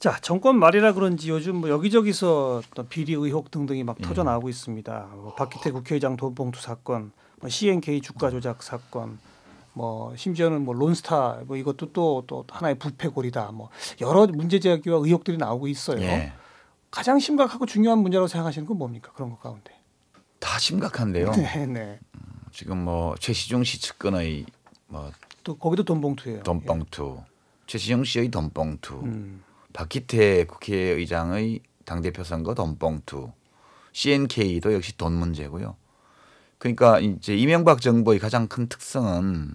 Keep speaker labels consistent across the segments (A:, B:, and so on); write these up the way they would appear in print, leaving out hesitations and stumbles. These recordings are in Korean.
A: 자, 정권 말이라 그런지 요즘 뭐 여기저기서 또 비리 의혹 등등이 막 터져 나오고 있습니다. 뭐 박기태 국회의장 돈봉투 사건, 뭐 CNK 주가 조작 사건, 뭐 심지어는 뭐 론스타 뭐 이것도 또 하나의 부패골이다. 뭐 여러 문제 제기와 의혹들이 나오고 있어요.
B: 예.
A: 가장 심각하고 중요한 문제라고 생각하시는 건 뭡니까? 그런 것 가운데.
B: 다 심각한데요.
A: 네.
B: 지금 뭐 최시중 씨 측근의 뭐
A: 또 거기도 돈봉투예요.
B: 돈봉투, 최시중 씨의 돈봉투, 박기태 국회의장의 당대표 선거 돈봉투, CNK도 역시 돈 문제고요. 그러니까 이제 이명박 정부의 가장 큰 특성은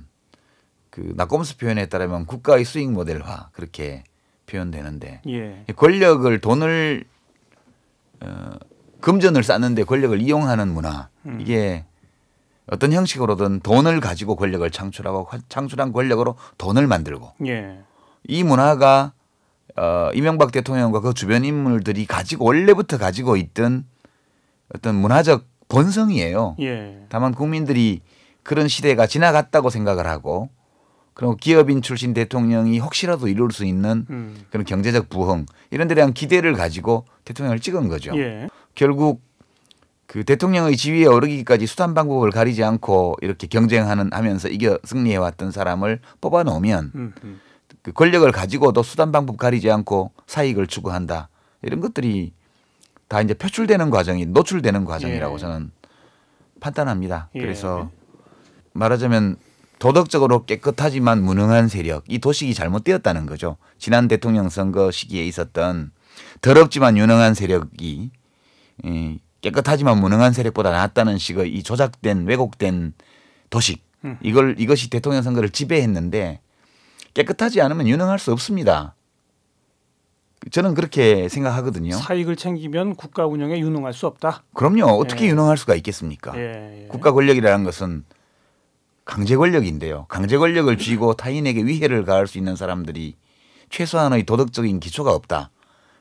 B: 그 낙검수 표현에 따르면 국가의 수익 모델화 그렇게 표현되는데
A: 예.
B: 권력을 돈을 금전을 쌓는데 권력을 이용하는 문화 이게 어떤 형식으로든 돈을 가지고 권력을 창출하고 창출한 권력으로 돈을 만들고
A: 예.
B: 이 문화가 이명박 대통령과 그 주변 인물들이 원래부터 가지고 있던 어떤 문화적 본성이에요.
A: 예.
B: 다만 국민들이 그런 시대가 지나갔다고 생각을 하고 그리고 기업인 출신 대통령이 혹시라도 이룰 수 있는 그런 경제적 부흥 이런 데 대한 기대를 가지고 대통령을 찍은 거죠.
A: 예.
B: 결국 그 대통령의 지위에 오르기까지 수단 방법을 가리지 않고 이렇게 경쟁하면서 이겨 승리해왔던 사람을 뽑아놓으면 그 권력을 가지고도 수단 방법 가리지 않고 사익을 추구한다. 이런 것들이 다 이제 표출되는 과정이 노출되는 과정이라고
A: 예.
B: 저는 판단합니다.
A: 예.
B: 그래서 말하자면 도덕적으로 깨끗하지만 무능한 세력, 이 도식이 잘못되었다는 거죠. 지난 대통령 선거 시기에 있었던 더럽지만 유능한 세력이 깨끗하지만 무능한 세력보다 낫다는 식의 이 조작된 왜곡된 도식 이것이 대통령 선거를 지배했는데 깨끗하지 않으면 유능할 수 없습니다. 저는 그렇게 생각하거든요.
A: 사익을 챙기면 국가 운영에 유능할 수 없다.
B: 그럼요. 어떻게 유능할 수가 있겠습니까? 국가 권력이라는 것은 강제 권력인데요. 강제 권력을 쥐고 타인에게 위해를 가할 수 있는 사람들이 최소한의 도덕적인 기초가 없다.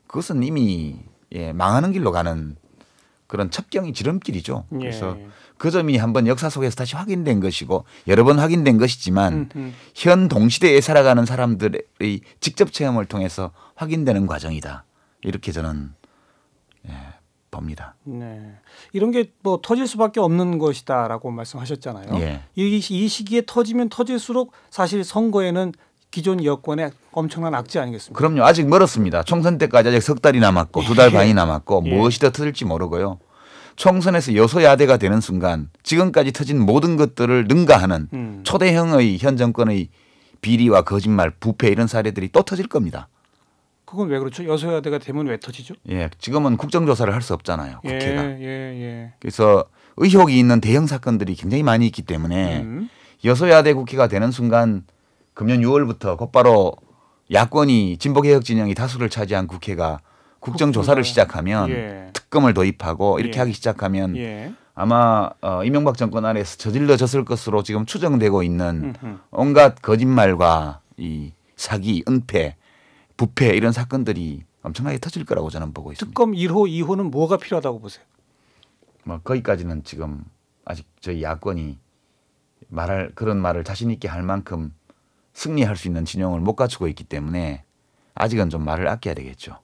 B: 그것은 이미 망하는 길로 가는 그런 첩경이 지름길이죠. 그래서 그 점이 한번 역사 속에서 다시 확인된 것이고 여러 번 확인된 것이지만 현 동시대에 살아가는 사람들의 직접 체험을 통해서 확인되는 과정이다. 이렇게 저는 봅니다.
A: 네. 이런 게 뭐 터질 수밖에 없는 것이다라고 말씀하셨잖아요.
B: 예.
A: 이 시기에 터지면 터질수록 사실 선거에는 기존 여권의 엄청난 악재 아니겠습니까?
B: 그럼요. 아직 멀었습니다. 총선 때까지 아직 석 달이 남았고 2달 반이 남았고 무엇이 더 터질지 모르고요. 총선에서 여소야대가 되는 순간 지금까지 터진 모든 것들을 능가하는 초대형의 현 정권의 비리와 거짓말, 부패 이런 사례들이 또 터질 겁니다.
A: 그건 왜 그렇죠? 여소야대가 되면 왜 터지죠?
B: 예, 지금은 국정조사를 할 수 없잖아요. 국회가.
A: 예.
B: 그래서 의혹이 있는 대형 사건들이 굉장히 많이 있기 때문에 여소야대 국회가 되는 순간 금년 6월부터 곧바로 야권이 진보개혁 진영이 다수를 차지한 국회가 국정조사를 시작하면 특검을 도입하고 이렇게 하기 시작하면 아마 이명박 정권 안에서 저질러졌을 것으로 지금 추정되고 있는 온갖 거짓말과 이 사기, 은폐, 부패 이런 사건들이 엄청나게 터질 거라고 저는 보고 있습니다.
A: 특검 1호, 2호는 뭐가 필요하다고 보세요?
B: 뭐 거기까지는 지금 아직 저희 야권이 그런 말을 자신 있게 할 만큼 승리할 수 있는 진영을 못 갖추고 있기 때문에 아직은 좀 말을 아껴야 되겠죠.